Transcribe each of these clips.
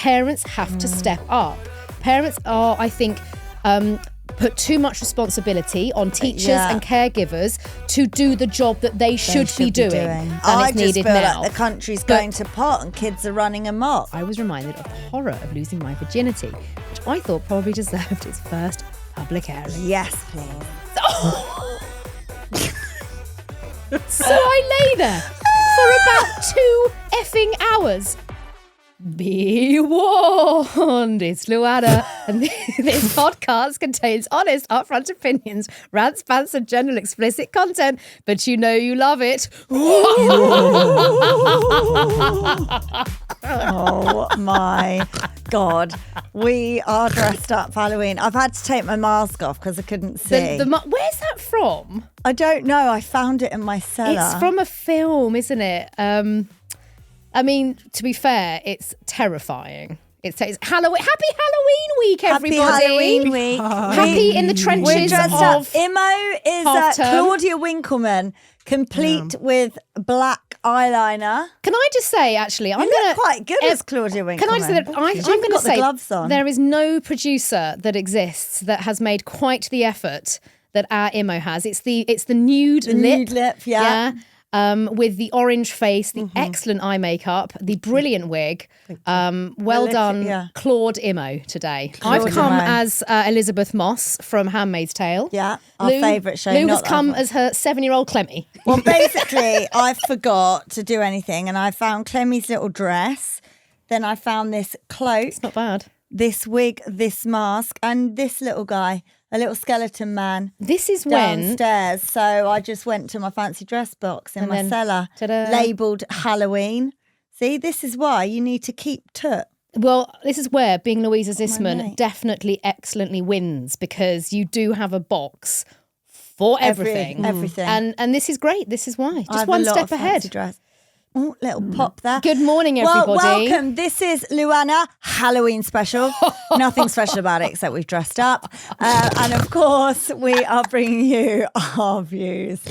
parents have to step up. Parents are, I think, put too much responsibility on teachers and caregivers to do the job that they should be doing. And I it's just needed feel now. like the country's going to pot and kids are running amok. I was reminded of the horror of losing my virginity, which I thought probably deserved its first public airing. Yes, please. So I lay there for about 2 effing hours. Be warned, it's LuAnna, and this podcast contains honest, upfront opinions, rants, bants, and general explicit content, but you know you love it. Oh my God. We are dressed up for Halloween. I've had to take my mask off because I couldn't see. Where's that from? I don't know. I found it in my cellar. It's from a film, isn't it? I mean, to be fair, it's terrifying. It's Halloween. Happy Halloween week, everybody. Happy Halloween week. Happy in the trenches We're dressed of up. Imo is Claudia Winkleman, complete with black eyeliner. Can I just say, actually, You look quite good as Claudia Winkleman. Can I say that I'm going to say gloves on. There is no producer that exists that has made quite the effort that our Imo has. It's the nude lip. Nude lip, yeah. With the orange face, the excellent eye makeup, the brilliant wig. Well done, Claude Imo today. I've come as Elizabeth Moss from Handmaid's Tale. Yeah, our favourite show. Lou has come as her 7-year-old Clemmy. Well, basically, I forgot to do anything and I found Clemmy's little dress. Then I found this cloak. It's not bad. This wig, this mask, and this little guy, a little skeleton man. This is when downstairs. So I just went to my fancy dress box in my cellar, labelled Halloween. See, this is why you need to keep toot. Well, this is where being Louisa Zisman definitely excellently wins, because you do have a box for everything. Everything. And this is great. This is why. Just I have one a lot step of ahead. fancy dress. Oh, little pop there. Good morning, everybody. Well, welcome. This is LuAnna Halloween special. Nothing special about it except we've dressed up. And of course, we are bringing you our views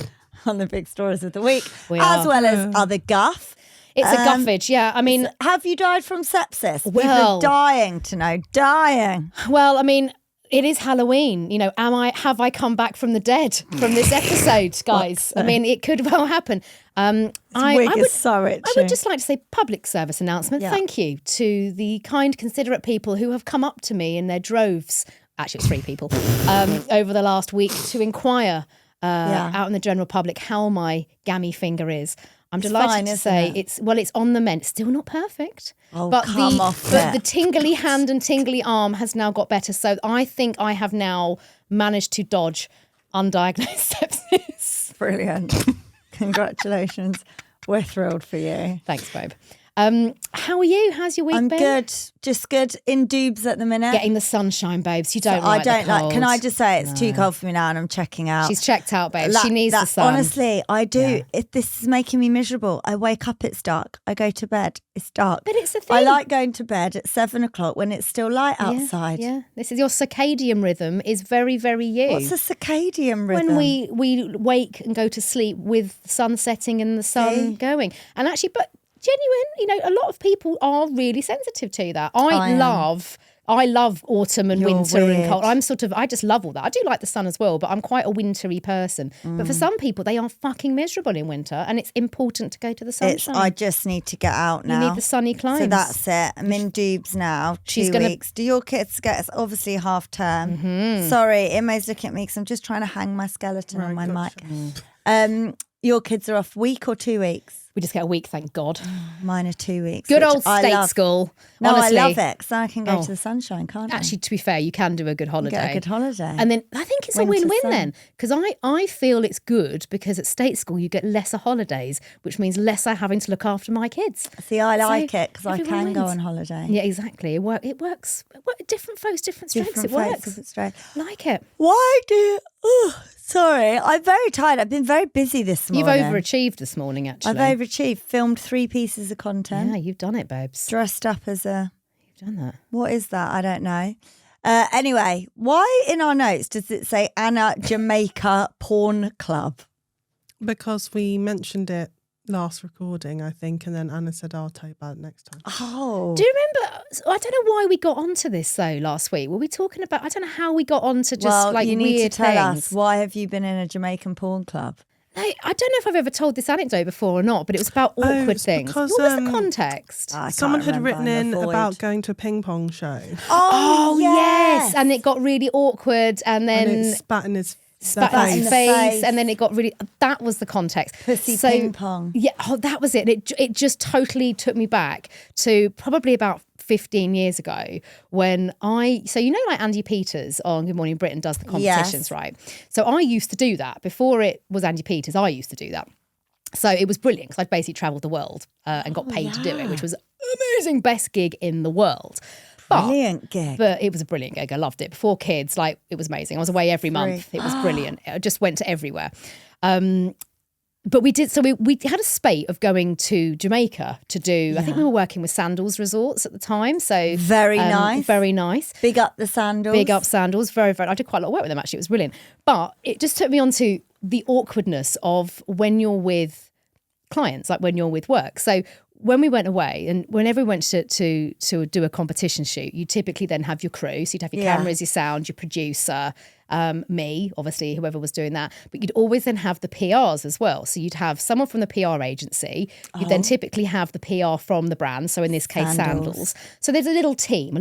on the big stories of the week, as well as other guff. It's a guffage, yeah. I mean, have you died from sepsis? Well, people are dying to know. Dying. Well, I mean, it is Halloween. You know, have I come back from the dead from this episode, guys? I mean, it could well happen. I would just like to say public service announcement. Yeah. Thank you to the kind, considerate people who have come up to me in their droves. Actually, it's 3 people over the last week to inquire out in the general public how my gammy finger is. I'm delighted to say it's on the mend. Still not perfect. Oh, but the tingly hand and tingly arm has now got better. So I think I have now managed to dodge undiagnosed sepsis. Brilliant. Congratulations. We're thrilled for you. Thanks, babe. How are you? How's your week been? I'm good. Just good. In Dubes at the minute. Getting the sunshine, babes. You don't like I don't the cold. like. Can I just say it's too cold for me now and I'm checking out. She's checked out, babe. She needs the sun. Honestly, I do. Yeah. This is making me miserable. I wake up, it's dark. I go to bed, it's dark. But it's the thing. I like going to bed at 7 o'clock when it's still light outside. Yeah. This is your circadian rhythm is very, very you. What's a circadian rhythm? When we wake and go to sleep with the sun setting and the sun going. And actually, but genuine, a lot of people are really sensitive to that. I love autumn and winter and cold. I just love all that. I do like the sun as well, but I'm quite a wintry person. But for some people, they are fucking miserable in winter, and it's important to go to the sunshine. I just need to get out now. You need the sunny climes. So that's it. I'm in Dubes now. 2 weeks. Do your kids get? It's obviously half term. Mm-hmm. Sorry, Imo's looking at me because I'm just trying to hang my skeleton on my mic. Your kids are off week or 2 weeks? We just get a week, thank God. Mine are 2 weeks. Good old state school. No, honestly. I love it because I can go to the sunshine, can't I? Actually, to be fair, you can do a good holiday. Get a good holiday. And then I think it's a win-win then, because I feel it's good because at state school you get lesser holidays, which means lesser having to look after my kids. See, I like it because I can go on holiday. Yeah, exactly. It works. Different folks, different strengths. It works. Like it. Why do... Sorry, I'm very tired. I've been very busy this morning. You've overachieved this morning, actually. I've overachieved. Filmed 3 pieces of content. Yeah, you've done it, babes. Dressed up as a... You've done that. What is that? I don't know. Anyway, why in our notes does it say Anna Jamaica Porn Club? Because we mentioned it last recording, I think, and then Anna said, I'll tell you about it next time. Oh. Do you remember? I don't know why we got onto this though last week. Were we talking about? I don't know how we got onto just like you need weird to tell things. us, why have you been in a Jamaican porn club? I don't know if I've ever told this anecdote before or not, but it was about awkward things. Because, what was the context? Someone had written in about going to a ping pong show. Oh yes. And it got really awkward, and then it spat in his face, and then it got really. That was the context. Pussy ping pong. Yeah, that was it. It just totally took me back to probably about 15 years ago when like Andy Peters on Good Morning Britain does the competitions, right? So I used to do that before it was Andy Peters. I used to do that. So it was brilliant because I'd basically travelled the world and got paid to do it, which was amazing, best gig in the world. Brilliant gig. But it was a brilliant gig. I loved it. Before kids, like it was amazing. I was away every month. It was brilliant. I just went to everywhere. But we did, so we had a spate of going to Jamaica to do, I think we were working with Sandals Resorts at the time. So very nice. Very nice. Big up the Sandals. Big up Sandals. Very, very, I did quite a lot of work with them actually. It was brilliant. But it just took me on to the awkwardness of when you're with clients, like when you're with work. So when we went away and whenever we went to do a competition shoot, you typically then have your crew. So you'd have your cameras, your sound, your producer, me, obviously, whoever was doing that. But you'd always then have the PRs as well. So you'd have someone from the PR agency. You'd then typically have the PR from the brand. So in this case, Sandals. So there's a little team.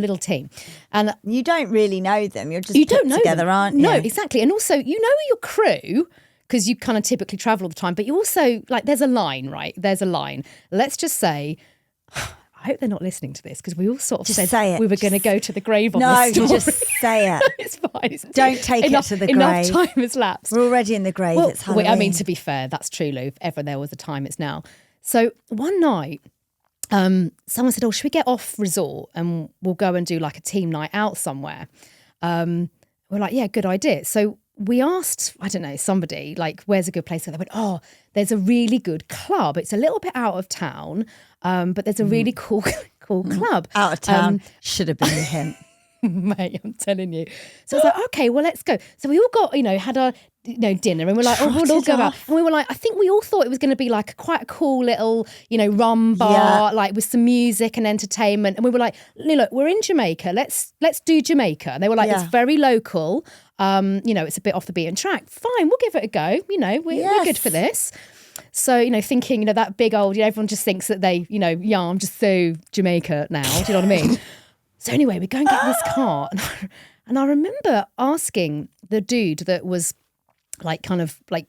And you don't really know them. You're just put together, aren't you? No, exactly. And also, you know your crew, because you kind of typically travel all the time, but you also, like, there's a line, right? There's a line. Let's just say, I hope they're not listening to this, because we all sort of said we were going to go to the grave on this story. No, just say it. It's fine. Don't take it to the grave. Enough time has lapsed. We're already in the grave. It's Halloween. I mean, to be fair, that's true, Lou. If ever there was a time, it's now. So one night, someone said, should we get off resort and we'll go and do like a team night out somewhere? We're like, yeah, good idea. So we asked, I don't know, somebody, like, where's a good place? And they went, there's a really good club. It's a little bit out of town, but there's a really cool club. Out of town. Should have been a hint. Mate, I'm telling you. So I was like, okay, well, let's go. So we all got, had our, dinner, and we're like, we'll all go out. And we were like, I think we all thought it was going to be like quite a cool little, rum bar, like with some music and entertainment. And we were like, look, we're in Jamaica. Let's do Jamaica. And they were like, it's very local. It's a bit off the beaten track. Fine, we'll give it a go. We're good for this. So, thinking, that big old, everyone just thinks that they, I'm just so Jamaica now. Do you know what I mean? So anyway, we go and get in this car. And I remember asking the dude that was like kind of like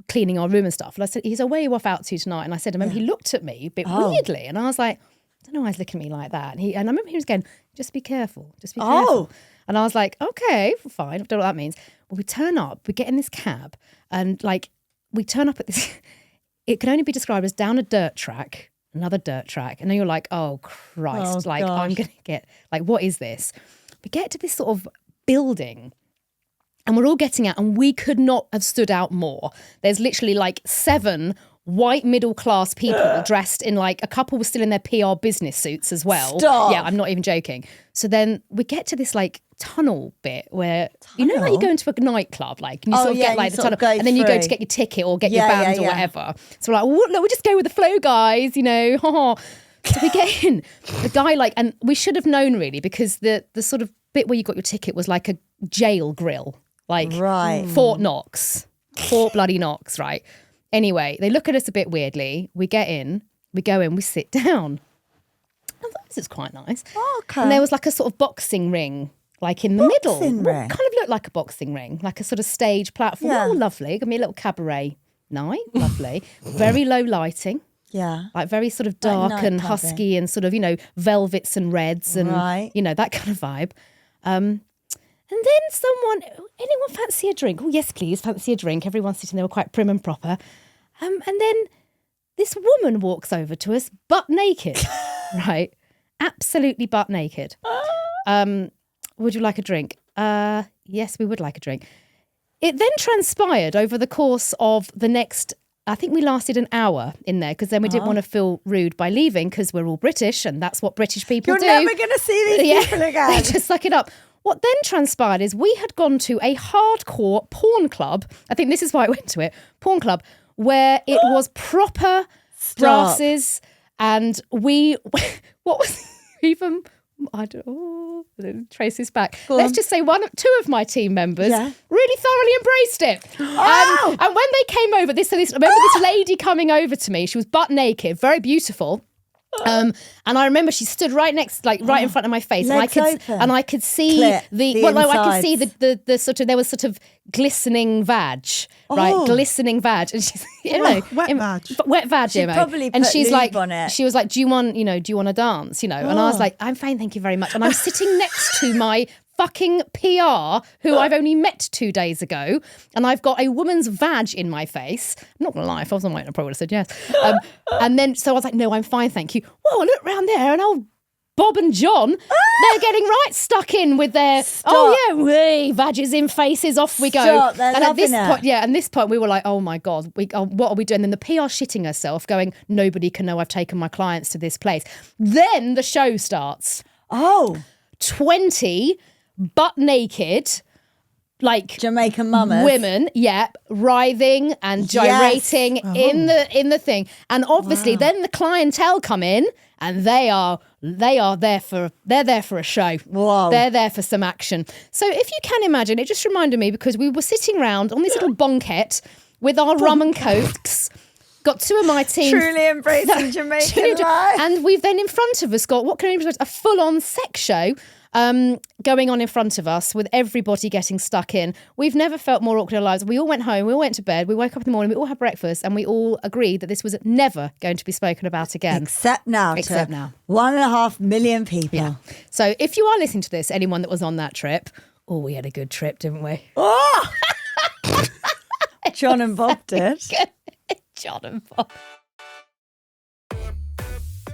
cleaning our room and stuff. And I said, where are you off out to tonight? And I said, he looked at me a bit weirdly. And I was like, I don't know why he's looking at me like that. And I remember he was going, just be careful. Just be careful. And I was like, okay, fine. I don't know what that means. Well, we turn up, we get in this cab, and like we turn up at this, it can only be described as down a dirt track, another dirt track. And then you're like, oh Christ, I'm going to get, like, what is this? We get to this sort of building and we're all getting out, and we could not have stood out more. There's literally like 7 white middle-class people dressed in, like, a couple was still in their PR business suits as well. Stop. Yeah, I'm not even joking. So then we get to this like tunnel bit where, like you go into a nightclub, like, and you sort of get like the tunnel, and then you go to get your ticket or get your band or whatever. So we're like, look, we'll just go with the flow, guys, So we get in. The guy, like, and we should have known really, because the sort of bit where you got your ticket was like a jail grill, like Fort bloody Knox, right? Anyway, they look at us a bit weirdly. We get in, we go in, we sit down. I thought this is quite nice. Okay. And there was like a sort of boxing ring, like in the middle. Ring. Kind of looked like a boxing ring, like a sort of stage platform. Yeah. Oh, lovely. Give me a little cabaret night. Lovely. Very low lighting. Yeah. Like very sort of dark and husky and sort of, velvets and reds and, that kind of vibe. And then anyone fancy a drink? Oh, yes, please, fancy a drink. Everyone's sitting there quite prim and proper. And then this woman walks over to us, butt naked, right? Absolutely butt naked. Would you like a drink? Yes, we would like a drink. It then transpired over the course of the next, I think we lasted an hour in there, because then we didn't want to feel rude by leaving, because we're all British and that's what British people do. You're never going to see these people again. They just suck it up. What then transpired is we had gone to a hardcore porn club. I think this is why I went to it. Porn club, where it was proper brasses, and what was even... I trace this back. Let's just say two of my team members really thoroughly embraced it. And when they came over, this lady coming over to me, she was butt naked, very beautiful. And I remember she stood right in front of my face, and I could see I could see the sort of, there was sort of glistening vag, glistening vag, and she's wet vag, she probably put she's lube like, on it. she was like, do you want to dance, And I was like, I'm fine, thank you very much. And I'm sitting next to my fucking PR, who I've only met 2 days ago, and I've got a woman's vag in my face. I'm not gonna lie, if I was on my own, I probably would have said yes. And then, so I was like, no, I'm fine, thank you. Whoa, look round there, and old Bob and John, they're getting right stuck in with their, vages in faces, off we go. They're and loving at this point, we were like, oh my God, what are we doing? And the PR shitting herself, going, nobody can know I've taken my clients to this place. Then the show starts. 20 butt naked, like Jamaican mamas, women, writhing and gyrating in the thing, and obviously then the clientele come in, and they're there for a show. Whoa. They're there for some action. So if you can imagine, it just reminded me, because we were sitting round on this little bonket with our rum and cokes. Got two of my team truly embracing Jamaican life, and we've then in front of us got a full-on sex show going on in front of us, with everybody getting stuck in. We've never felt more awkward in our lives. We all went home, we all went to bed, we woke up in the morning, we all had breakfast, and we all agreed that this was never going to be spoken about again. Except now. 1.5 million people. Yeah. So if you are listening to this, anyone that was on that trip, we had a good trip, didn't we? Oh! John and Bob did. John and Bob.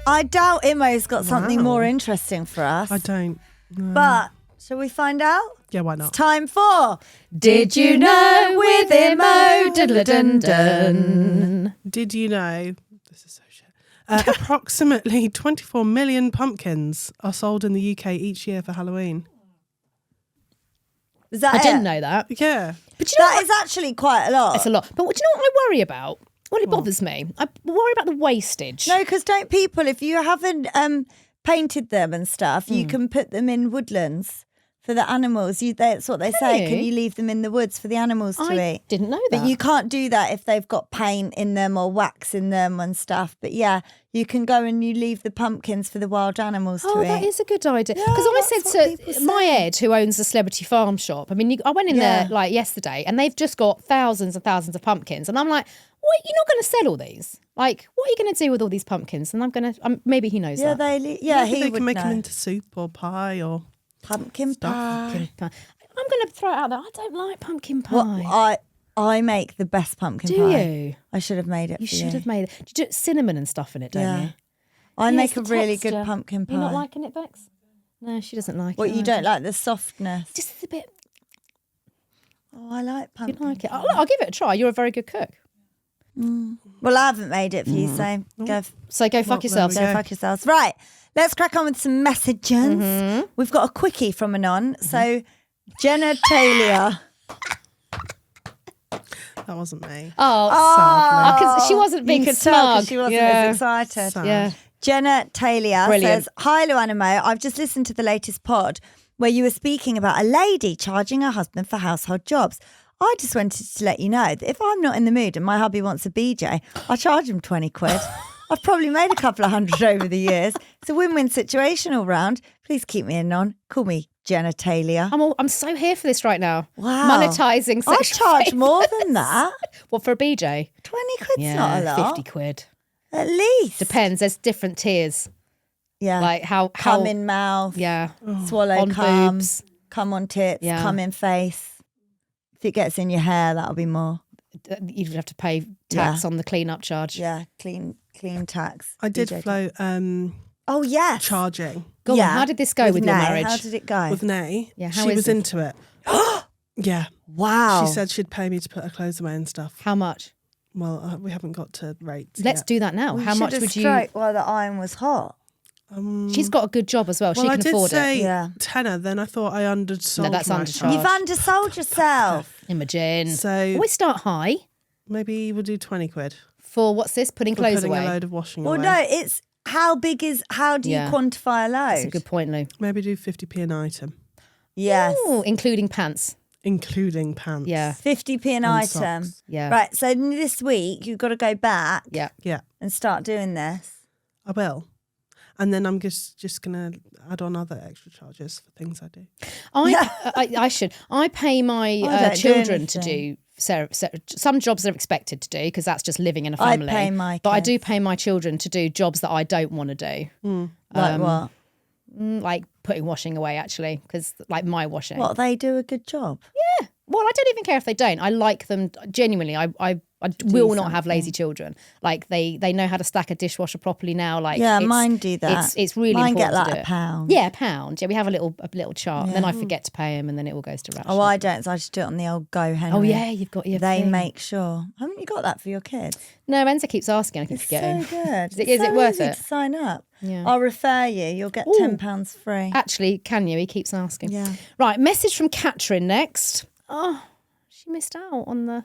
I doubt Imo's got something more interesting for us. I don't. No. But shall we find out? Yeah, why not? It's time for Did You Know With Imo? Diddle-a-dun-dun. Did you know? This is so shit. Approximately 24 million pumpkins are sold in the UK each year for Halloween. Is that I didn't know that. Yeah. But you know that is actually quite a lot. It's a lot. But do you know what I worry about? Well, it bothers me. I worry about the wastage. No, because don't people, if you haven't painted them and stuff, you can put them in woodlands for the animals. That's what they say. Can you leave them in the woods for the animals to eat? Didn't know that. But you can't do that if they've got paint in them or wax in them and stuff. But yeah, you can go and you leave the pumpkins for the wild animals to eat. Oh, that is a good idea. Because I said to my Ed, who owns the Celebrity Farm Shop, I mean, I went in there like yesterday, and they've just got thousands and thousands of pumpkins. And I'm like, what, you're not going to sell all these? Like, what are you going to do with all these pumpkins? And I'm going to, maybe he knows that. Maybe they would can make know. them into soup or pie or pumpkin pie. I'm going to throw it out there. I don't like pumpkin pie. Well, I make the best pumpkin pie. Do you? I should have made it. You should have made it. Do you do cinnamon and stuff in it, don't you? I make a really good pumpkin pie. You're not liking it, Bex? No, she doesn't like it. What, you don't like the softness? Just a bit. Oh, I like pumpkin You like it? pie. I'll give it a try. You're a very good cook. Well, I haven't made it for you, so go fuck yourselves. Go fuck yourselves. Right, let's crack on with some messages. We've got a quickie from Anon. So, genitalia. that wasn't me. Oh, because she wasn't being you could smug. tell 'cause she wasn't as excited. Sad. Yeah. Genitalia says, "Hi, LuAnna Mo. I've just listened to the latest pod where you were speaking about a lady charging her husband for household jobs. I just wanted to let you know that if I'm not in the mood and my hubby wants a BJ, I charge him 20 quid. I've probably made a couple of hundred over the years. It's a win-win situation all round. Please keep me in on. Call me genitalia." I'm so here for this right now. Wow. Monetizing I sexual charge favours. more than that. What, for a BJ? 20 quid's not a lot. 50 quid. At least. Depends. There's different tiers. Yeah. Like how Come in mouth. Yeah. Swallow On cum. boobs. Come on tits. Yeah. Come in face. If it gets in your hair, that'll be more. You'd have to pay tax on the clean-up charge. Yeah, clean tax. I did BJ. float Oh, yes. charging Go on, how did this go with your Nay. marriage? How did it go? with Nay. Yeah, how she is was it? into it. Yeah. Wow. She said she'd pay me to put her clothes away and stuff. How much? Well, we haven't got to rates Let's yet. do that now. How much would you... strike while the iron was hot? She's got a good job as well. Well, she I can did afford say it. Yeah. tenner, then I thought I undersold No, that's myself. undercharged. You've undersold yourself. Imogen. So Always start high. maybe we'll do 20 quid. For what's this? Putting For clothes putting away? a load of washing Well, away. no, it's how do you quantify a load? That's a good point, Lou. Maybe do 50p an item. Yes. Ooh, including pants. Including pants. Yeah. 50p an And item. socks. Yeah. Right, so this week you've got to go back Yeah. Yeah, and start doing this. I will. And then I'm just going to add on other extra charges for things I do. I should. I pay my don't do children to anything. do some jobs they're expected to do because that's just living in a I family. pay my But I kids. do pay my children to do jobs that I don't want to do. Like what? Like putting washing away, actually, because like my washing. What, they do a good job? Well, I don't even care if they don't. I like them genuinely. I will not have lazy children. Like they know how to stack a dishwasher properly now. Like Mine do that. It's really mine important get to like do a it. pound. Yeah, a pound. Yeah, we have a little chart. And then I forget to pay them, and then it all goes to ration. Oh, I don't. So I just do it on the old Go Henry. Oh yeah, you've got your. They thing. make sure. Haven't you got that for your kids? No, Enza keeps asking. I keep It's forgetting. so good. Is it worth easy it? to sign up? Yeah. I'll refer you. You'll get £10 free. Actually, can you? He keeps asking. Yeah. Right, message from Catherine next. Oh, she missed out on the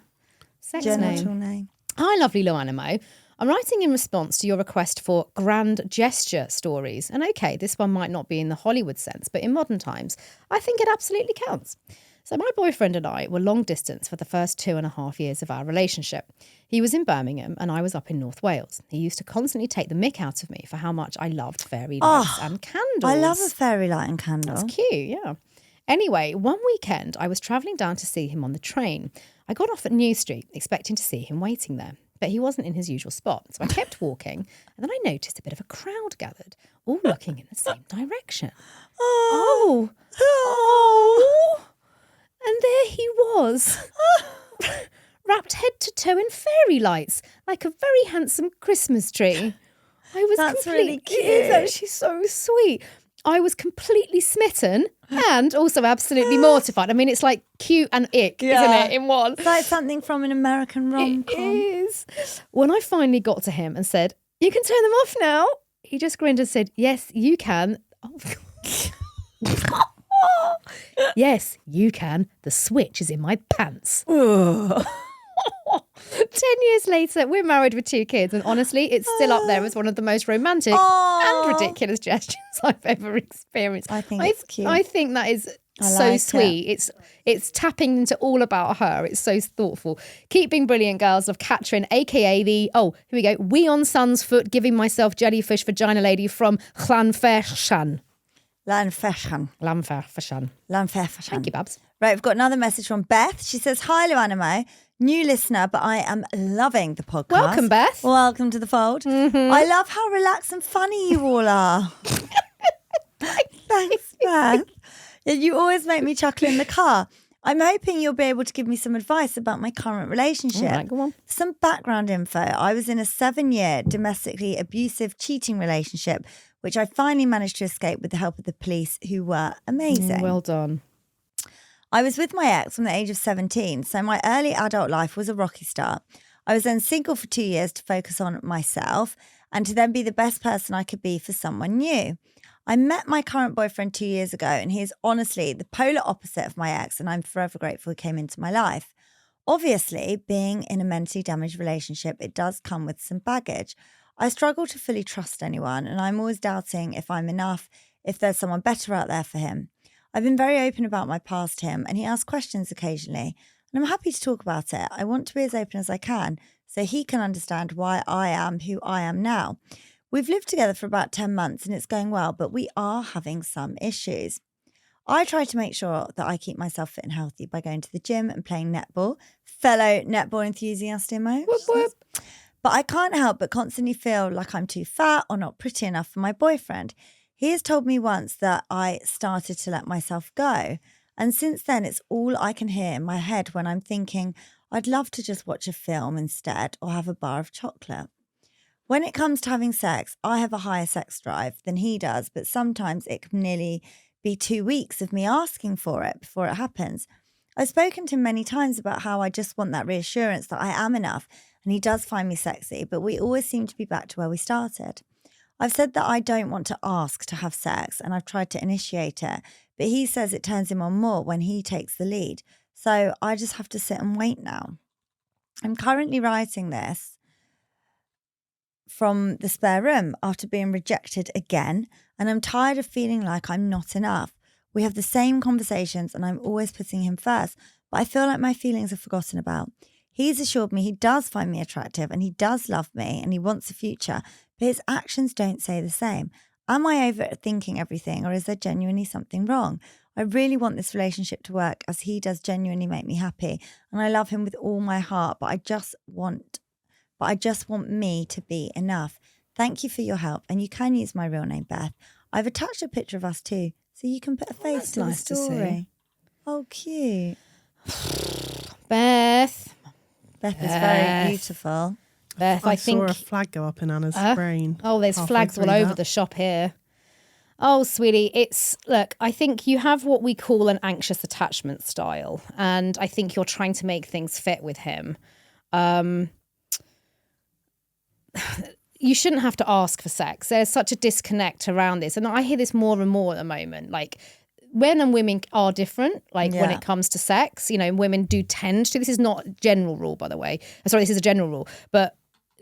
sex Genital name. name. Hi, lovely LuAnna. I'm writing in response to your request for grand gesture stories. And okay, this one might not be in the Hollywood sense, but in modern times, I think it absolutely counts. So my boyfriend and I were long distance for the first 2.5 years of our relationship. He was in Birmingham and I was up in North Wales. He used to constantly take the mick out of me for how much I loved fairy lights and candles. I love a fairy light and candle. That's cute, yeah. Anyway, one weekend I was travelling down to see him on the train. I got off at New Street expecting to see him waiting there, but he wasn't in his usual spot. So I kept walking and then I noticed a bit of a crowd gathered, all looking in the same direction. Oh. And there he was, wrapped head to toe in fairy lights, like a very handsome Christmas tree. That's really cute. It is actually so sweet. I was completely smitten and also absolutely mortified. I mean, it's like cute and ick, isn't it, in one? It's like something from an American rom-com. It is. When I finally got to him and said, "You can turn them off now," he just grinned and said, "Yes, you can." Oh, God. Yes, you can. The switch is in my pants. 10 years later, we're married with 2 kids, and honestly, it's still up there as one of the most romantic and ridiculous gestures I've ever experienced. I think it's cute. I think that is so like sweet. It's tapping into all about her. It's so thoughtful. Keep being brilliant, girls. Of Catherine, aka the here we go. We on Sun's foot, giving myself jellyfish vagina lady from Llanfershan. Llanfershan. Thank you, Babs. Right, we've got another message from Beth. She says, "Hi, LuAnna. New listener, but I am loving the podcast. Welcome, Beth. Welcome to the fold. I love how relaxed and funny you all are." Thanks, Beth. You always make me chuckle in the car. I'm hoping you'll be able to give me some advice about my current relationship. All right, go on. Some background info. I was in a 7-year domestically abusive cheating relationship, which I finally managed to escape with the help of the police, who were amazing. Well done. I was with my ex from the age of 17, so my early adult life was a rocky start. I was then single for 2 years to focus on myself and to then be the best person I could be for someone new. I met my current boyfriend 2 years ago, and he is honestly the polar opposite of my ex, and I'm forever grateful he came into my life. Obviously, being in a mentally damaged relationship, it does come with some baggage. I struggle to fully trust anyone, and I'm always doubting if I'm enough, if there's someone better out there for him. I've been very open about my past to him, and he asks questions occasionally, and I'm happy to talk about it. I want to be as open as I can so he can understand why I am who I am now. We've lived together for about 10 months and it's going well, but we are having some issues. I try to make sure that I keep myself fit and healthy by going to the gym and playing netball. Fellow netball enthusiast, Imo. Whoop, whoop. But I can't help but constantly feel like I'm too fat or not pretty enough for my boyfriend. He has told me once that I started to let myself go. And since then, it's all I can hear in my head when I'm thinking, I'd love to just watch a film instead or have a bar of chocolate. When it comes to having sex, I have a higher sex drive than he does, but sometimes it can nearly be 2 weeks of me asking for it before it happens. I've spoken to him many times about how I just want that reassurance that I am enough, and he does find me sexy, but we always seem to be back to where we started. I've said that I don't want to ask to have sex, and I've tried to initiate it, but he says it turns him on more when he takes the lead. So I just have to sit and wait now. I'm currently writing this from the spare room after being rejected again, and I'm tired of feeling like I'm not enough. We have the same conversations and I'm always putting him first, but I feel like my feelings are forgotten about. He's assured me he does find me attractive and he does love me and he wants a future, but his actions don't say the same. Am I overthinking everything, or is there genuinely something wrong? I really want this relationship to work, as he does genuinely make me happy and I love him with all my heart, but I just want me to be enough. Thank you for your help, and you can use my real name, Beth. I've attached a picture of us too, so you can put a face to nice the story. to see. Oh, cute. Beth is very beautiful. Beth, I think saw a flag go up in Anna's brain. Oh, there's flags all over the shop here. Oh, sweetie, look, I think you have what we call an anxious attachment style, and I think you're trying to make things fit with him. You shouldn't have to ask for sex. There's such a disconnect around this, and I hear this more and more at the moment. Like, men and women are different, when it comes to sex. Women do tend to, this is not a general rule, by the way. Sorry, this is a general rule, but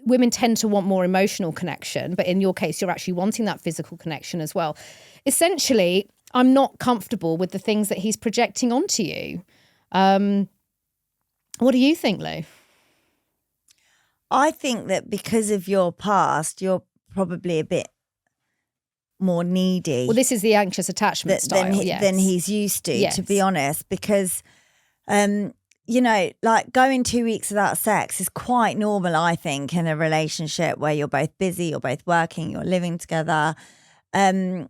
women tend to want more emotional connection, but in your case, you're actually wanting that physical connection as well. Essentially, I'm not comfortable with the things that he's projecting onto you. What do you think, Lou? I think that because of your past, you're probably a bit more needy. Well, this is the anxious attachment style, than he's used to be honest, because like going 2 weeks without sex is quite normal, I think, in a relationship where you're both busy, you're both working, you're living together. And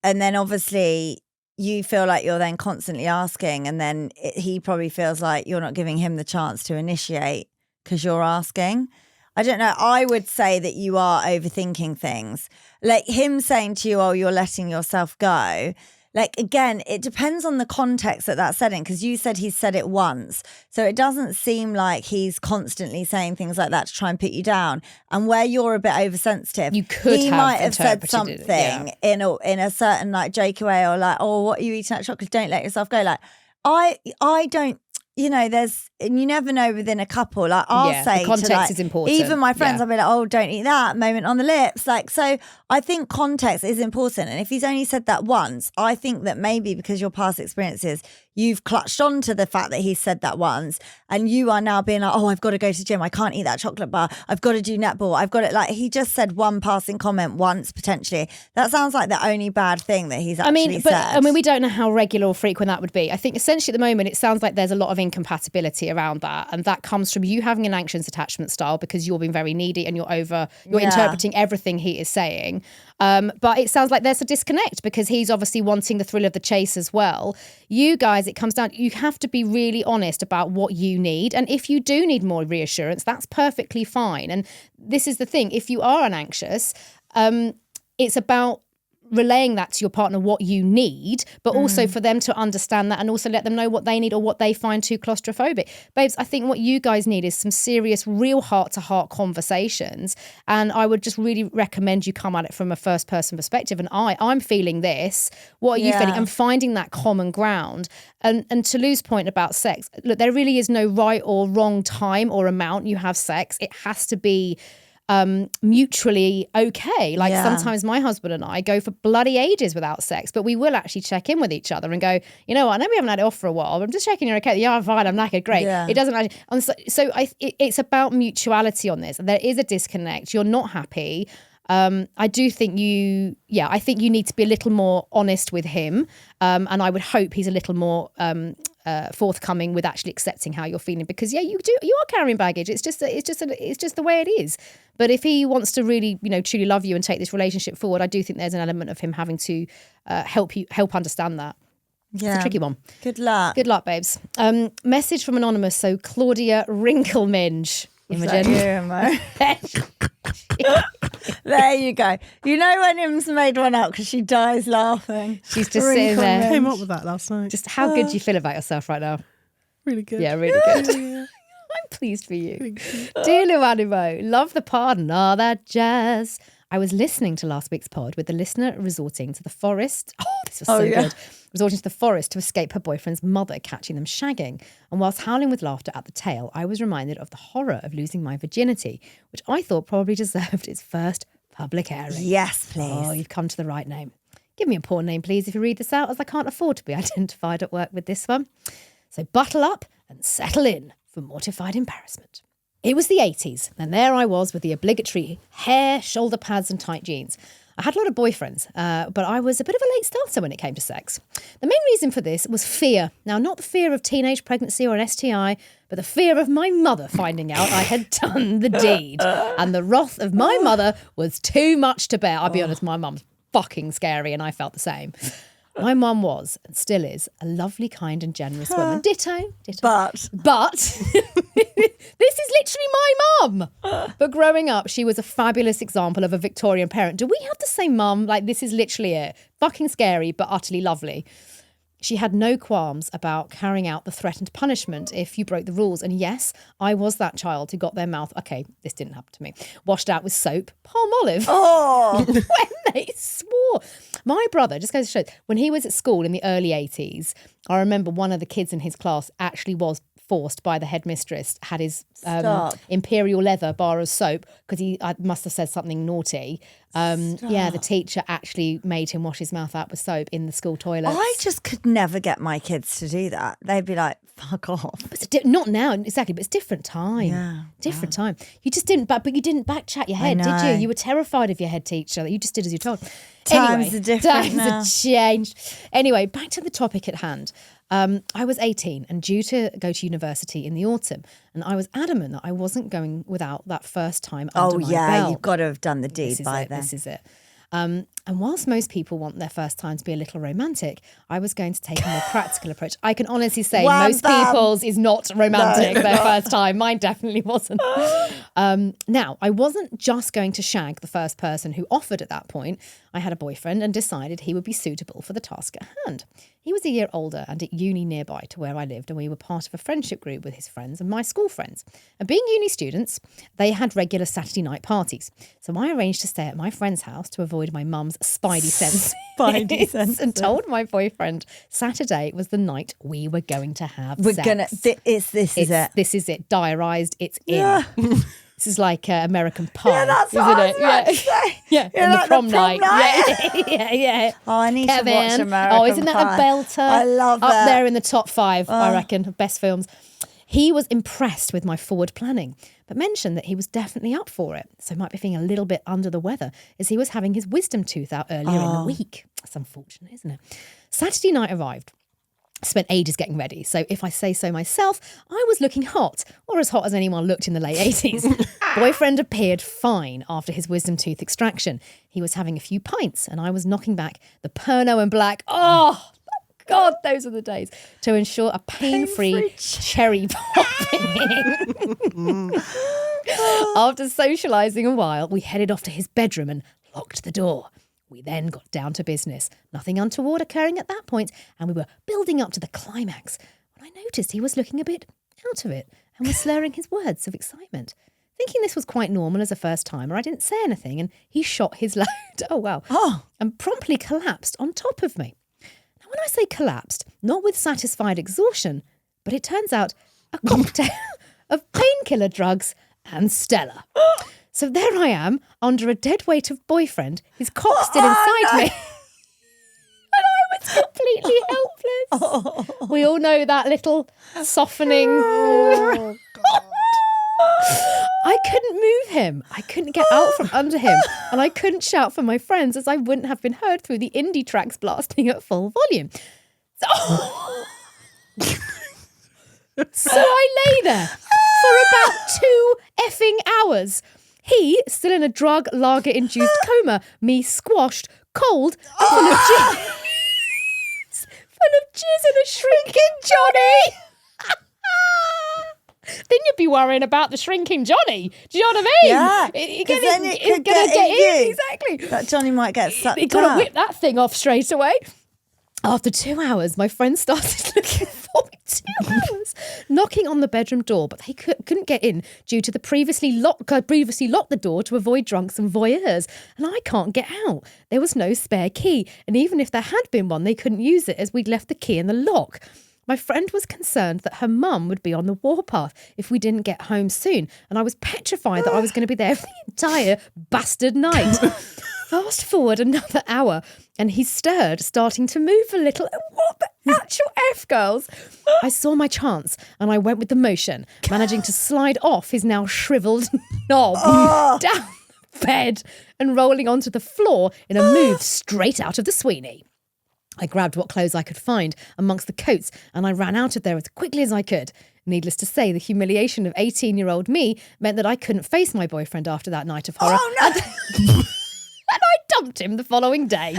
then obviously you feel like you're then constantly asking, and then he probably feels like you're not giving him the chance to initiate because you're asking. I don't know. I would say that you are overthinking things. Like him saying to you, oh, you're letting yourself go. Like, again, it depends on the context that that's said in, because you said he's said it once. So it doesn't seem like he's constantly saying things like that to try and put you down. And where you're a bit oversensitive, he might have said something in a certain like jokey way, or like, oh, what are you eating at chocolate? Don't let yourself go. Like, I don't, and you never know within a couple. Like I'll say, the context is important. Even my friends, I'll be like, oh, don't eat that, moment on the lips. Like, so I think context is important. And if he's only said that once, I think that maybe because your past experiences, you've clutched on to the fact that he said that once, and you are now being like, oh, I've got to go to the gym, I can't eat that chocolate bar, I've got to do netball, I've got it. Like, he just said one passing comment once, potentially. That sounds like the only bad thing that he's actually said. We don't know how regular or frequent that would be. I think essentially at the moment, it sounds like there's a lot of incompatibility around that, and that comes from you having an anxious attachment style because you're being very needy and you're interpreting everything he is saying. But it sounds like there's a disconnect because he's obviously wanting the thrill of the chase as well. You guys, it comes down, you have to be really honest about what you need. And if you do need more reassurance, that's perfectly fine. And this is the thing, if you are an anxious, it's about relaying that to your partner what you need, but also for them to understand that and also let them know what they need or what they find too claustrophobic. Babes, I think what you guys need is some serious, real heart-to-heart conversations, and I would just really recommend you come at it from a first-person perspective. And I'm feeling this, what are you feeling? And finding that common ground. And to Lou's point about sex, look, there really is no right or wrong time or amount you have sex. It has to be mutually okay. Like sometimes my husband and I go for bloody ages without sex, but we will actually check in with each other and go, you know what, I know we haven't had it off for a while, but I'm just checking you're okay. Yeah, I'm fine, I'm knackered, great. It doesn't actually, it's about mutuality on this. There is a disconnect. You're not happy. I do think I think you need to be a little more honest with him, and I would hope he's a little more forthcoming with actually accepting how you're feeling, because you are carrying baggage. It's just the way it is. But if he wants to really, truly love you and take this relationship forward, I do think there's an element of him having to help understand that. It's a tricky one. Good luck. Good luck, babes. Message from Anonymous. So Claudia Wrinkleminge. Imogen. There you go. You know when Im's made one up because she dies laughing. She's just sitting there. I came up with that last night. Just how good do you feel about yourself right now? Really good. Yeah, really good. I'm pleased for you. Dear LuAnna, love the pod and all that jazz. I was listening to last week's pod with the listener resorting to the forest. Oh, this was so good. resorting to the forest to escape her boyfriend's mother catching them shagging. And whilst howling with laughter at the tale, I was reminded of the horror of losing my virginity, which I thought probably deserved its first public airing. Yes, please. Oh, you've come to the right name. Give me a porn name, please, if you read this out, as I can't afford to be identified at work with this one. So buckle up and settle in for mortified embarrassment. It was the 80s, and there I was with the obligatory hair, shoulder pads and tight jeans. I had a lot of boyfriends, but I was a bit of a late starter when it came to sex. The main reason for this was fear. Now, not the fear of teenage pregnancy or an STI, but the fear of my mother finding out I had done the deed. And the wrath of my mother was too much to bear. I'll be honest, my mum's fucking scary, and I felt the same. My mum was, and still is, a lovely, kind and generous woman. Ditto. But this is literally my mum. But growing up, she was a fabulous example of a Victorian parent. Do we have the same mum? Like, this is literally it. Fucking scary, but utterly lovely. She had no qualms about carrying out the threatened punishment if you broke the rules. And yes, I was that child who got their mouth, okay, this didn't happen to me, washed out with soap, palm olive. Oh, when they swore. My brother, just goes to show, when he was at school in the early 80s, I remember one of the kids in his class actually was forced by the headmistress, had his imperial leather bar of soap because he must have said something naughty. The teacher actually made him wash his mouth out with soap in the school toilets. I just could never get my kids to do that. They'd be like, fuck off. But not now, exactly, but it's different time. Yeah. Different time. You just didn't, but you didn't backchat your head, did you? You were terrified of your head teacher. You just did as you told. Times are different now. Times have changed. Anyway, back to the topic at hand. I was 18 and due to go to university in the autumn, and I was adamant that I wasn't going without that first time under my belt. You've got to have done the deed by then. This is it. And whilst most people want their first time to be a little romantic, I was going to take a more practical approach. I can honestly say most people's is not romantic their first time. Mine definitely wasn't. Now, I wasn't just going to shag the first person who offered at that point. I had a boyfriend and decided he would be suitable for the task at hand. He was a year older and at uni nearby to where I lived, and we were part of a friendship group with his friends and my school friends. And being uni students, they had regular Saturday night parties. So I arranged to stay at my friend's house to avoid my mum's spidey sense. And told my boyfriend Saturday was the night we were going to have sex. This is it. This is it. Diarised. It's in. Yeah. This is like American Pie. Yeah, that's what I was about to say. Yeah, and like the prom night. Yeah. Oh, I need Kevin. to watch American Pie. Oh, isn't that a belter? I love it. Up there in the top 5, I reckon, of best films. He was impressed with my forward planning, but mentioned that he was definitely up for it. So might be feeling a little bit under the weather as he was having his wisdom tooth out earlier in the week. That's unfortunate, isn't it? Saturday night arrived. Spent ages getting ready. So if I say so myself, I was looking hot, or as hot as anyone looked in the late 80s. Boyfriend appeared fine after his wisdom tooth extraction. He was having a few pints and I was knocking back the Pernod and Black. Oh, God, those are the days. To ensure a pain-free cherry popping. After socialising a while, we headed off to his bedroom and locked the door. We then got down to business. Nothing untoward occurring at that point, and we were building up to the climax when I noticed he was looking a bit out of it and was slurring his words of excitement. Thinking this was quite normal as a first timer, I didn't say anything, and he shot his load. Oh, wow. And promptly collapsed on top of me. Now, when I say collapsed, not with satisfied exhaustion, but it turns out a cocktail of painkiller drugs and Stella. So there I am, under a dead weight of boyfriend, his cock still inside me. And I was completely helpless. We all know that little softening. Oh, God. I couldn't move him. I couldn't get out from under him. And I couldn't shout for my friends as I wouldn't have been heard through the indie tracks blasting at full volume. So I lay there for about 2 effing hours. He, still in a drug lager-induced coma, me squashed, cold, full of jizz and a shrinking Johnny. Then you'd be worrying about the shrinking Johnny. Do you know what I mean? Yeah, because then it could get in you. Exactly. That Johnny might get sucked You've got to whip that thing off straight away. After 2 hours, my friend started looking for me 2 hours knocking on the bedroom door, but they couldn't get in due to the previously locked the door to avoid drunks and voyeurs. And I can't get out. There was no spare key. And even if there had been one, they couldn't use it as we'd left the key in the lock. My friend was concerned that her mum would be on the warpath if we didn't get home soon. And I was petrified that I was going to be there for the entire bastard night. Fast forward another hour and he stirred, starting to move a little. What the actual F, girls? I saw my chance and I went with the motion, managing to slide off his now shriveled knob down the bed and rolling onto the floor in a move straight out of the Sweeney. I grabbed what clothes I could find amongst the coats and I ran out of there as quickly as I could. Needless to say, the humiliation of 18-year-old me meant that I couldn't face my boyfriend after that night of horror. Oh, no. And I dumped him the following day.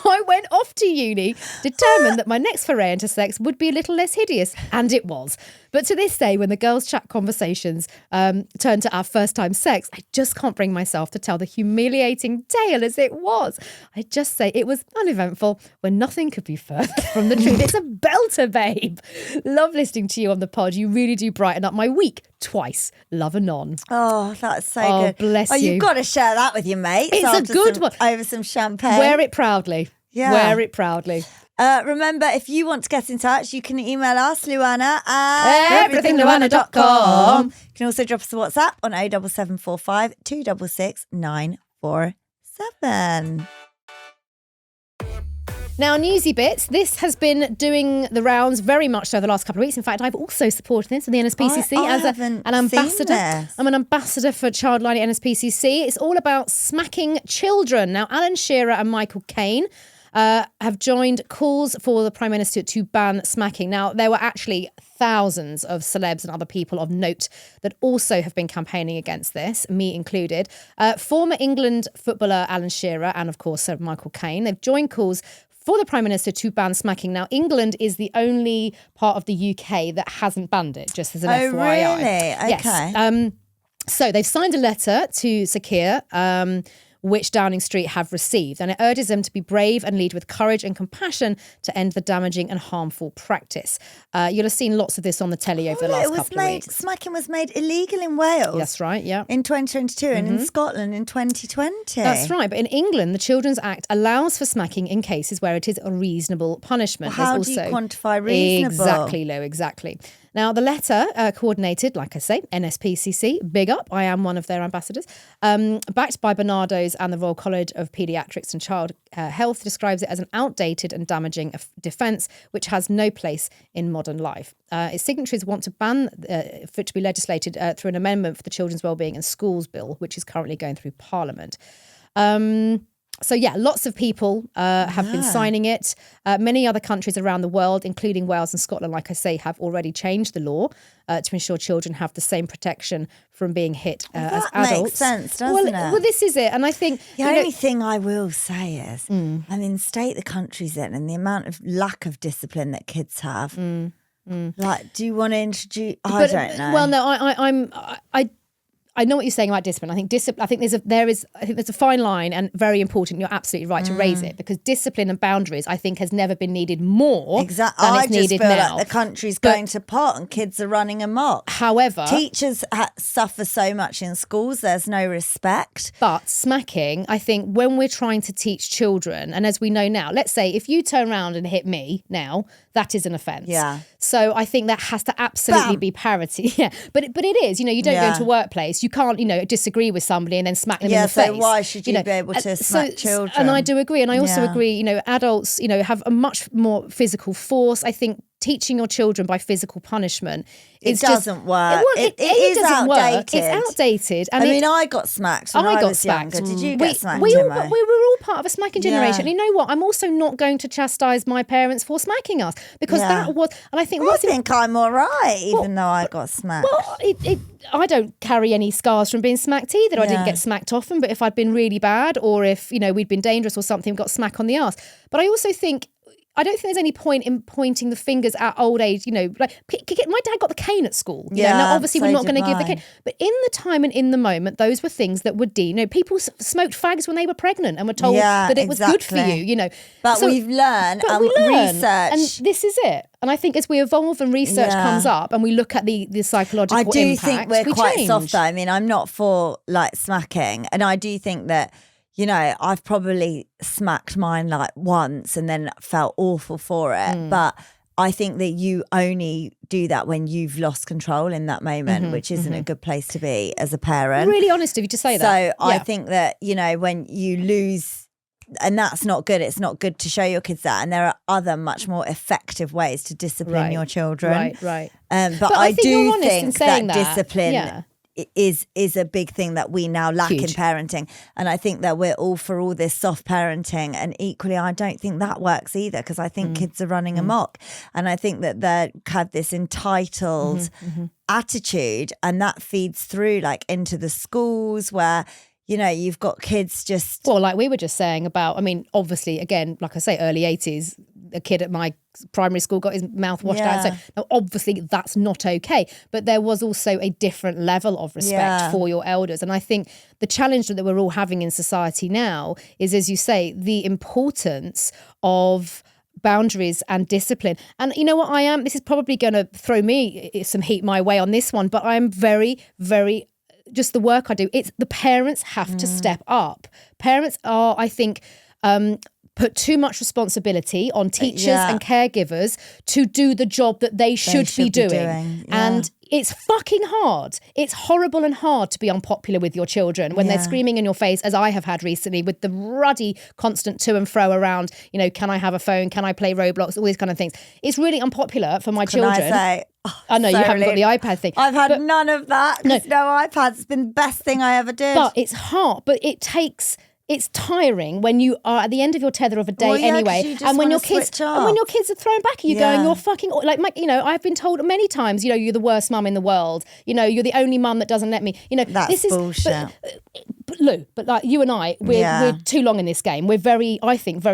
I went off to uni, determined that my next foray into sex would be a little less hideous, and it was. But to this day, when the girls' chat conversations turn to our first time sex, I just can't bring myself to tell the humiliating tale as it was. I just say it was uneventful when nothing could be further from the truth. It's a belter, babe. Love listening to you on the pod. You really do brighten up my week twice. Love anon. Oh, that's so good. Bless you. You've got to share that with your mates. It's a good one. Over some champagne. Wear it proudly. Yeah. Wear it proudly. Remember, if you want to get in touch, you can email us, LuAnna, at everythingluanna.com. You can also drop us a WhatsApp on 07745 266 947. Now, Newsy Bits, this has been doing the rounds very much so the last couple of weeks. In fact, I've also supported this with the NSPCC as an ambassador. I'm an ambassador for Childline at NSPCC. It's all about smacking children. Now, Alan Shearer and Michael Caine have joined calls for the Prime Minister to ban smacking. Now, there were actually thousands of celebs and other people of note that also have been campaigning against this, me included. Former England footballer Alan Shearer and, of course, Sir Michael Caine, they've joined calls for the Prime Minister to ban smacking. Now, England is the only part of the UK that hasn't banned it, just as an FYI. Really? Okay. Yes. So they've signed a letter to Sir Keir, which Downing Street have received, and it urges them to be brave and lead with courage and compassion to end the damaging and harmful practice. You'll have seen lots of this on the telly over the last couple of weeks. Smacking was made illegal in Wales. That's right, yeah. In 2022 and in Scotland in 2020. That's right, but in England, the Children's Act allows for smacking in cases where it is a reasonable punishment. Well, how do you quantify reasonable? Exactly, Lo, exactly. Now, the letter coordinated, like I say, NSPCC, big up, I am one of their ambassadors, backed by Barnardo's and the Royal College of Paediatrics and Child Health, describes it as an outdated and damaging defence which has no place in modern life. Its signatories want to ban for it to be legislated through an amendment for the Children's Wellbeing and Schools Bill, which is currently going through Parliament. So, yeah, lots of people have been signing it. Many other countries around the world, including Wales and Scotland, like I say, have already changed the law to ensure children have the same protection from being hit as adults. That makes sense, doesn't it? Well, this is it. And I think... The only thing I will say is, I mean, state the countries in and the amount of lack of discipline that kids have. Like, do you want to introduce... I don't know. Well, no, I know what you're saying about discipline. I think there's a fine line and very important. You're absolutely right to raise it, because discipline and boundaries, I think, has never been needed more than it's needed now. I just feel like the country's going to pot and kids are running amok. However, teachers suffer so much in schools. There's no respect. But smacking, I think, when we're trying to teach children, and as we know now, let's say if you turn around and hit me now, that is an offence. Yeah. So I think that has to absolutely be parity. Yeah. But it is. You don't go into a workplace. You can't, disagree with somebody and then smack them in the face. So why should you be able to smack children? And I do agree. And I also agree, adults, have a much more physical force. I think teaching your children by physical punishment doesn't work. It is doesn't outdated. Work. It's outdated. And I got smacked when I was younger. Did you get smacked, we were Imo? all part of a smacking generation. And you know what? I'm also not going to chastise my parents for smacking us, because that was... And I think... I think I'm all right, even though I got smacked. Well, I don't carry any scars from being smacked either. I didn't get smacked often, but if I'd been really bad, or if, we'd been dangerous or something, got smack on the arse. But I also think... I don't think there's any point in pointing the fingers at old age. Like my dad got the cane at school. Now obviously we're not going to give the cane, but in the time and in the moment, those were things that were deemed. People smoked fags when they were pregnant and were told that it was good for you. But we've learned research, and this is it. And I think as we evolve and research comes up, and we look at the psychological impact, I do think we're quite change. soft though. I mean, I'm not for like smacking, and I do think that. I've probably smacked mine like once and then felt awful for it. But I think that you only do that when you've lost control in that moment, which isn't a good place to be as a parent. Really honest of you to say that. So I think that, when you lose, and that's not good. It's not good to show your kids that. And there are other much more effective ways to discipline your children. Right. But I do think that discipline is a big thing that we now lack in parenting, and I think that we're all for all this soft parenting, and equally I don't think that works either, because I think kids are running amok, and I think that they have this entitled attitude, and that feeds through like into the schools where you've got kids just like we were just saying about, I mean, obviously again, like I say, early 80s, a kid at my primary school got his mouth washed out. So now obviously that's not okay. But there was also a different level of respect for your elders. And I think the challenge that we're all having in society now is, as you say, the importance of boundaries and discipline. And you know what this is probably going to throw me some heat my way on this one, but I am very, very, just the work I do, it's the parents have to step up. Parents are, I think, put too much responsibility on teachers and caregivers to do the job that they should be doing. Yeah. And it's fucking hard. It's horrible and hard to be unpopular with your children when they're screaming in your face, as I have had recently, with the ruddy constant to and fro around, can I have a phone? Can I play Roblox? All these kind of things. It's really unpopular for my children. Can I say... I know you haven't got the iPad thing. I've had none of that. No iPads. It's been the best thing I ever did. But it's hard. But it's tiring when you are at the end of your tether of a day anyway, and when your kids are throwing back at you, going, "You're fucking like," I've been told many times, you're the worst mum in the world. You're the only mum that doesn't let me. That's this is bullshit. But Lou, but like you and I, we're too long in this game. We're very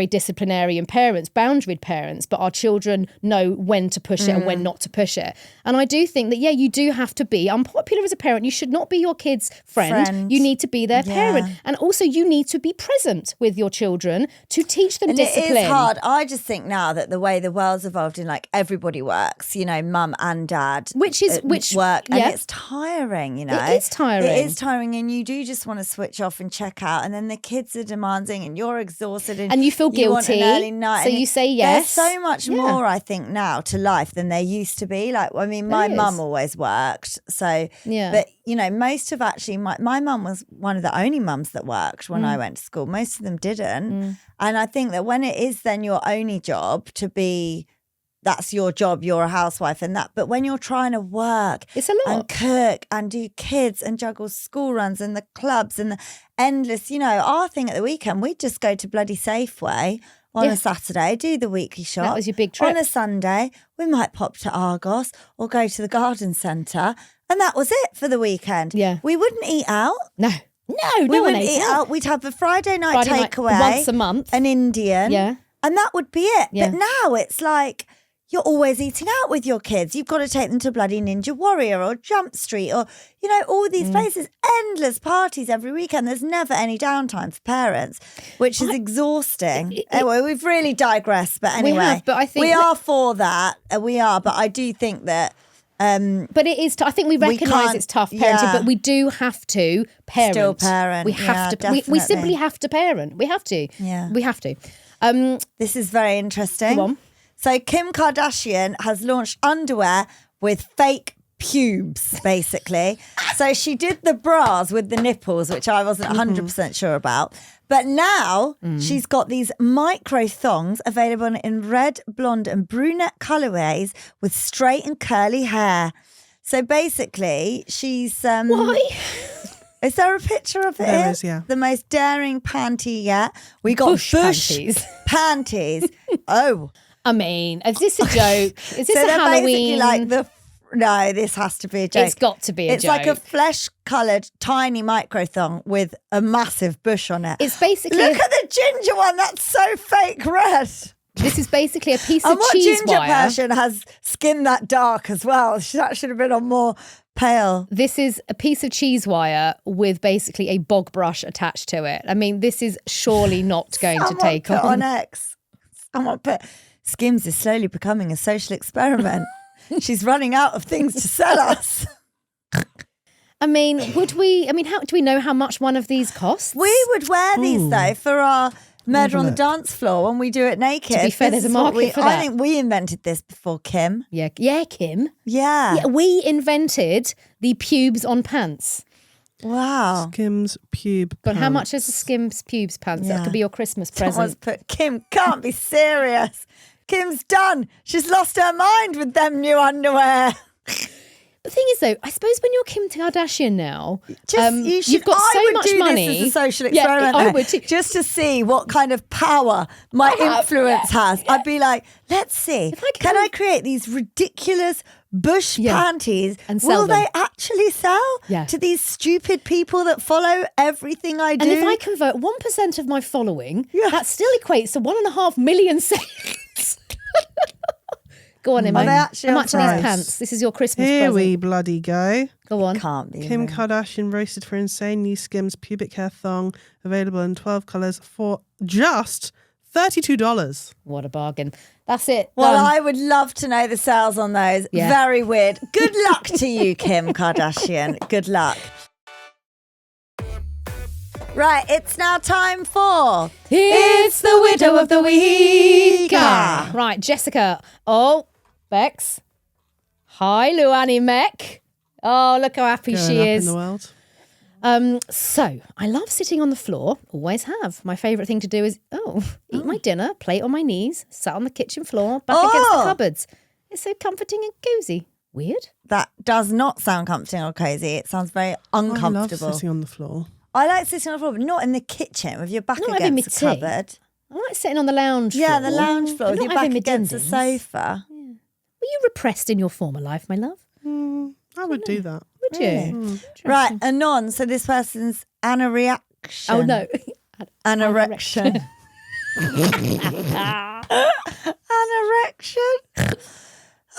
disciplinarian parents, boundaried parents, but our children know when to push it and when not to push it. And I do think that, you do have to be unpopular as a parent. You should not be your kid's friend. You need to be their parent. And also you need to be present with your children to teach them discipline. It is hard. I just think now that the way the world's evolved in like everybody works, mum and dad which work, and it's tiring, It is tiring. It is tiring, and you do just want to switch off and check out, and then the kids are demanding and you're exhausted and you feel guilty, you want an early night, so you say yes. There's so much more, I think, now to life than there used to be. Like, I mean, my mum always worked, so but most of my mum was one of the only mums that worked when I went to school. Most of them didn't, and I think that when it is then your only job to be, that's your job, you're a housewife and that. But when you're trying to work, it's a lot, and cook and do kids and juggle school runs and the clubs and the endless, our thing at the weekend, we'd just go to bloody Safeway on a Saturday, do the weekly shop. That was your big trip. On a Sunday, we might pop to Argos or go to the garden centre, and that was it for the weekend. Yeah. We wouldn't eat out. No, we wouldn't eat out. We'd have a Friday night takeaway once a month, an Indian. Yeah. And that would be it. Yeah. But now it's like, you're always eating out with your kids. You've got to take them to bloody Ninja Warrior or Jump Street or, all these places, endless parties every weekend. There's never any downtime for parents, which is exhausting. Anyway, we've really digressed. But anyway, we have, but I think we are for that. We are. But I do think that... but it is. I think we recognise it's tough parenting, but we do have to parent. Still parent. We have to. We simply have to parent. We have to. Yeah. We have to. This is very interesting. Go on. So Kim Kardashian has launched underwear with fake pubes, basically. So she did the bras with the nipples, which I wasn't 100% sure about. But now she's got these micro thongs available in red, blonde and brunette colorways with straight and curly hair. So basically she's... Why? Is there a picture of it? There is, yeah. The most daring panty yet. We got bush panties. Panties. Oh. I mean, is this a joke? Is this a Halloween? Like no, this has to be a joke. It's got to be a joke. It's like a flesh-coloured tiny micro thong with a massive bush on it. It's basically... Look at the ginger one. That's so fake red. This is basically a piece of And what cheese ginger wire. person has skin that dark as well? That should have been on more pale. This is a piece of cheese wire with basically a bog brush attached to it. I mean, this is surely not going to take put on. X. Someone put Skims is slowly becoming a social experiment. She's running out of things to sell us. I mean, how do we know how much one of these costs? We would wear these though for our murder on the dance floor when we do it naked. To be fair, there's a market for that. I think we invented this before Kim. Yeah, Kim. Yeah. We invented the pubes on pants. Wow. Skims pube But pants. how much is a Skims pubes pants? Yeah. That could be your Christmas Someone's present. put, Kim can't be serious. Kim's done. She's lost her mind with them new underwear. The thing is, though, I suppose when you're Kim Kardashian now, You've got I so would much do money. This as a social Yeah, experiment. I though, would too. just to see what kind of power my influence has. I'd be like, let's see. Can I create these ridiculous bush panties? And sell Will them. they actually sell to these stupid people that follow everything I do? And if I convert 1% of my following, that still equates to 1.5 million sales. Go on, Imo. Are they actually How on much are these price? pants? This is your Christmas Here present. we bloody go. Go on. Can't be. Kim real. Kardashian roasted for insane new Skims pubic hair thong, available in 12 colours for just $32. What a bargain. That's it. Well, Done. I would love to know the sales on those. Yeah. Very weird. Good luck to you, Kim Kardashian. Good luck. Right, it's now time for It's the Widow of the Week. Ah. Right, Jessica. Oh, Bex. Hi, LuAnna Mech. Oh, look how happy Growing she up is. in the world. So I love sitting on the floor. Always have. My favourite thing to do is eat my dinner, plate on my knees, sat on the kitchen floor, back against the cupboards. It's so comforting and cozy. Weird. That does not sound comforting or cozy. It sounds very uncomfortable. I love sitting on the floor. I like sitting on the floor, but not in the kitchen with your back Not having against the me tea. cupboard. I like sitting on the lounge floor. Yeah, the lounge floor I'm with not your back having me against the din-dins. sofa. Were you repressed in your former life, my love? I would do that. Would you? Right, Anon. So this person's anorection. Oh, no. Anorection. Anorection.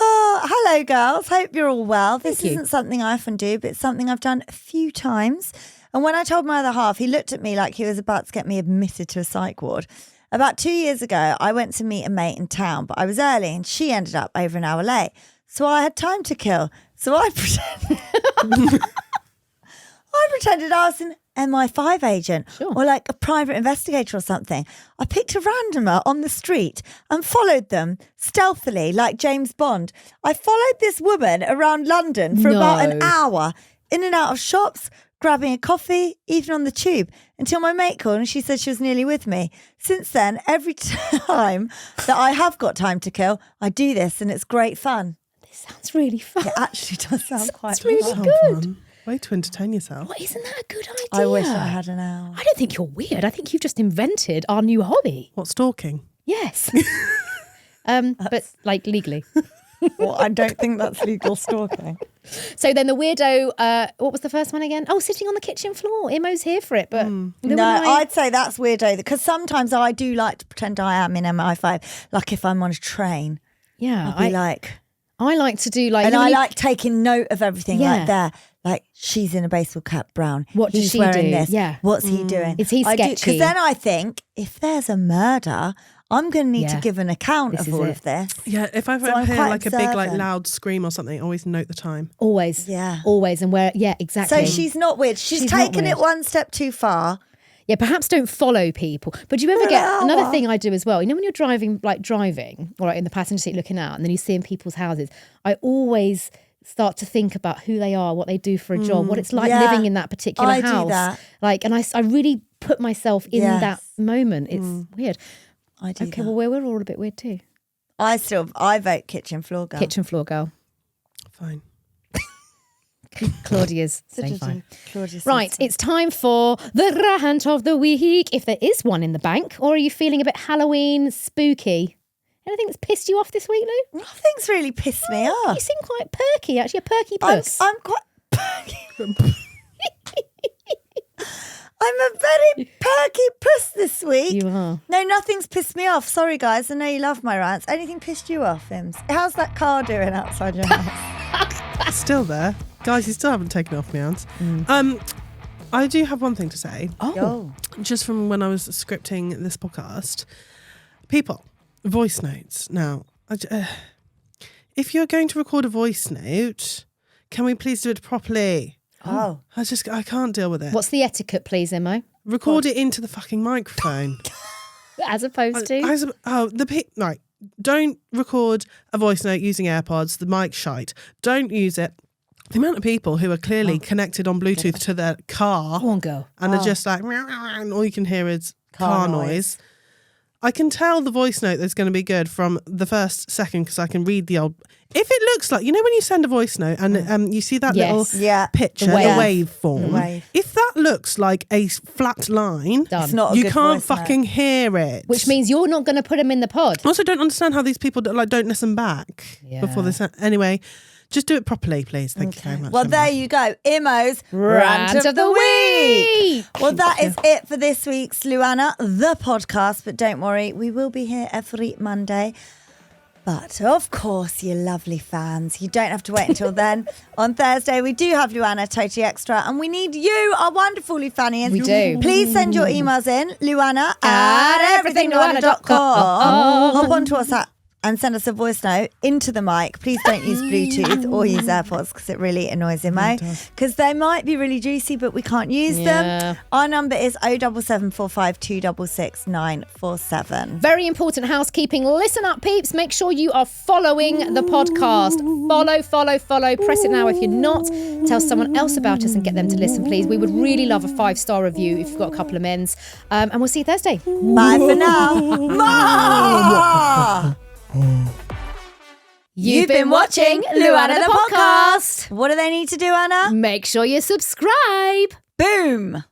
Oh, hello, girls. Hope you're all well. This isn't something I often do, but it's something I've done a few times. And when I told my other half, he looked at me like he was about to get me admitted to a psych ward. About 2 years ago, I went to meet a mate in town, but I was early and she ended up over an hour late. So I had time to kill. So I pretended I was an MI5 agent or like a private investigator or something. I picked a randomer on the street and followed them stealthily like James Bond. I followed this woman around London for about an hour, in and out of shops, grabbing a coffee, even on the tube, until my mate called and she said she was nearly with me. Since then, every time that I have got time to kill, I do this and it's great fun. This sounds really fun. It actually does sound quite It's really fun. good. Fun. Way to entertain yourself. What, isn't that a good idea? I wish I had an hour. I don't think you're weird. I think you've just invented our new hobby. What, stalking? Yes. But like legally. Well, I don't think that's legal stalking. So then the weirdo, what was the first one again? Oh, sitting on the kitchen floor. Imo's here for it, but No, I'd say that's weirdo because sometimes I do like to pretend I am in MI5, like if I'm on a train. Yeah, I'll be like, I like to do like, and you know, I when you- like taking note of everything Yeah. like there. Like she's in a baseball cap, brown. What does He's she wearing do? this. Yeah. What's he doing? Is he sketchy? Because then I think if there's a murder, I'm going to need to Yeah. give an account This of is all it. of this. Yeah, if I So ever I'm hear quite like a big, like observant. loud scream or something, always note the time. always, Yeah. always, and where, yeah, exactly. So she's not weird. She's She's not taken it weird. one step too far. Yeah, perhaps don't follow people. But do you ever For get an another hour. thing I do as well? You know, when you're driving or like in the passenger seat looking out, and then you see in people's houses, I always start to think about who they are, what they do for a job, what it's like Yeah. living in that particular I do house. that. Like, and I really put myself in Yes. that moment. It's weird. I do Okay, that. well, we're all a bit weird too. I vote kitchen floor girl. Kitchen floor girl. Fine. Claudia's saying fine. Claudia says Right, so. it's time for the rant of the week, if there is one in the bank. Or are you feeling a bit Halloween spooky? Anything that's pissed you off this week, Lou? Nothing's really pissed me off. You seem quite perky, actually, a perky puss. I'm quite. I'm a very perky puss this week. You are. No, nothing's pissed me off. Sorry, guys. I know you love my rants. Anything pissed you off, Ims? How's that car doing outside your house? It's still there. Guys, you still haven't taken off my hands. I do have one thing to say. Oh. Just from when I was scripting this podcast. People, voice notes. Now, if you're going to record a voice note, can we please do it properly? Oh. I can't deal with it. What's the etiquette, please, Imo? Record it into the fucking microphone. As opposed to? Right. Don't record a voice note using AirPods. The mic's shite. Don't use it. The amount of people who are clearly connected on Bluetooth to their car Go on, girl. and are just like, meow, meow, and all you can hear is car noise. I can tell the voice note that's going to be good from the first second because I can read the old. If it looks like, you know, when you send a voice note and you see that little picture, the waveform. Wave. If that looks like a flat line, It's not a you good can't voice fucking note. hear it. Which means you're not going to put them in the pod. I also don't understand how these people don't listen back before they send. Anyway, just do it properly, please. Thank you very much. Well, there you go. Imo's Rant of the Week. Well, that is it for this week's LuAnna, the podcast. But don't worry, we will be here every Monday. But of course, you lovely fans, you don't have to wait until then. On Thursday, we do have LuAnna Totally Extra, and we need you, our wonderful Lufanians. We do. Please send your emails in, LuAnna@everythingluanna.com. Hop onto us and send us a voice note into the mic. Please don't use Bluetooth or use AirPods because it really annoys Imo. Because they might be really juicy, but we can't use them. Our number is 07745 266 947. Very important housekeeping. Listen up, peeps. Make sure you are following the podcast. Follow. Press it now if you're not. Tell someone else about us and get them to listen, please. We would really love a 5-star review if you've got a couple of mens. And we'll see you Thursday. Bye for now. Ma! You've been watching LuAnna the podcast. What do they need to do, Anna? Make sure you subscribe. Boom.